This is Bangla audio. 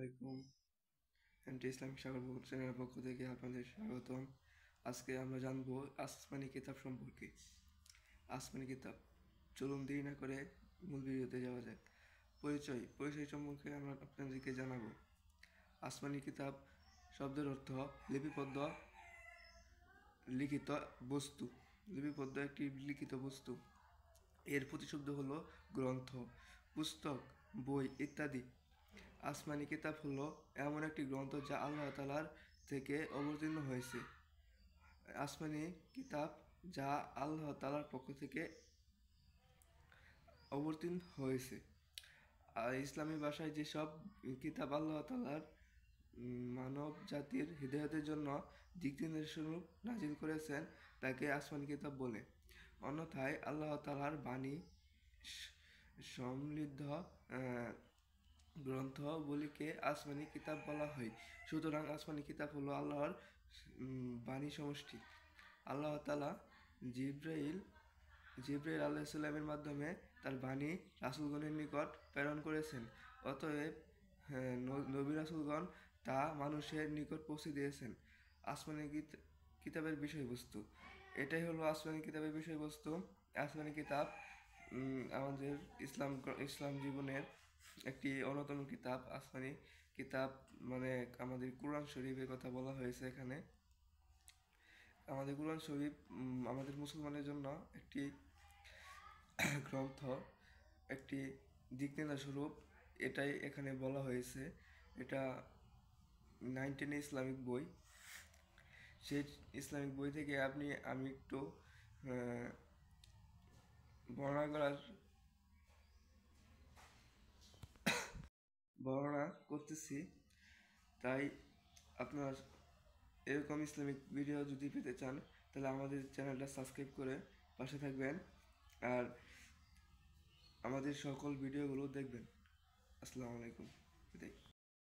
আলাইকুম। এমটি ইসলামিক সাগর চ্যানেলের পক্ষ থেকে আপনাদের স্বাগতম। আজকে আমরা জানবো আসমানি কিতাব সম্পর্কে। আসমানি কিতাব, চলুন দেরি না করে মূল ভিডিওতে যাওয়া যাক। পরিচয় সম্পর্কে আমরা আপনাদেরকে জানাবো। আসমানি কিতাব শব্দের অর্থ লিপিবদ্ধ লিখিত বস্তু। লিপিবদ্ধ একটি লিখিত বস্তু। এর প্রতিশব্দ হলো গ্রন্থ, পুস্তক, বই ইত্যাদি। আসমানি কিতাব হলো এমন একটি গ্রন্থ যা আল্লাহ তাআলার থেকে অবতীর্ণ হয়েছে। আসমানি কিতাব যা আল্লাহ তাআলার পক্ষ থেকে অবতীর্ণ হয়েছে। আর ইসলামী ভাষায় যেসব কিতাব আল্লাহ তাআলার মানব জাতির হিদায়াতের জন্য দিক নির্দেশস্বরূপ নাজিল করেছেন তাকে আসমানি কিতাব বলে। অন্যথায় আল্লাহ তাআলার বাণী সমৃদ্ধ গ্রন্থগুলিকে আসমানি কিতাব বলা হয়। সুতরাং আসমানি কিতাব হলো আল্লাহর বাণী সমষ্টি। আল্লাহ তাআলা জিবরাইল আলাইহিস সালামের মাধ্যমে তার বাণী রাসূলগণের নিকট প্রেরণ করেছেন। অতএব নবী রাসূলগণ তা মানুষের নিকট পৌঁছে দিয়েছেন। আসমানি কিতাবের বিষয়বস্তু, এটাই হলো আসমানি কিতাবের বিষয়বস্তু। আসমানি কিতাব আমাদের ইসলাম জীবনের একটি অন্যতম কিতাব। আসমানি কিতাব মানে আমাদের কুরআন শরীফের কথা বলা হয়েছে এখানে। আমাদের কুরআন শরীফ আমাদের মুসলমানের জন্য একটি গ্রন্থ, একটি দিক নির্দেশস্বরূপ, এটাই এখানে বলা হয়েছে। এটা 9 ইসলামিক বই। সেই ইসলামিক বই থেকে আমি একটু বর্ণনা করতেছি। তাই আপনার এরকম ইসলামিক ভিডিও যদি পেতে চান তাহলে আমাদের চ্যানেলটা সাবস্ক্রাইব করে পাশে থাকবেন আর আমাদের সকল ভিডিওগুলো দেখবেন। আসসালামু আলাইকুম।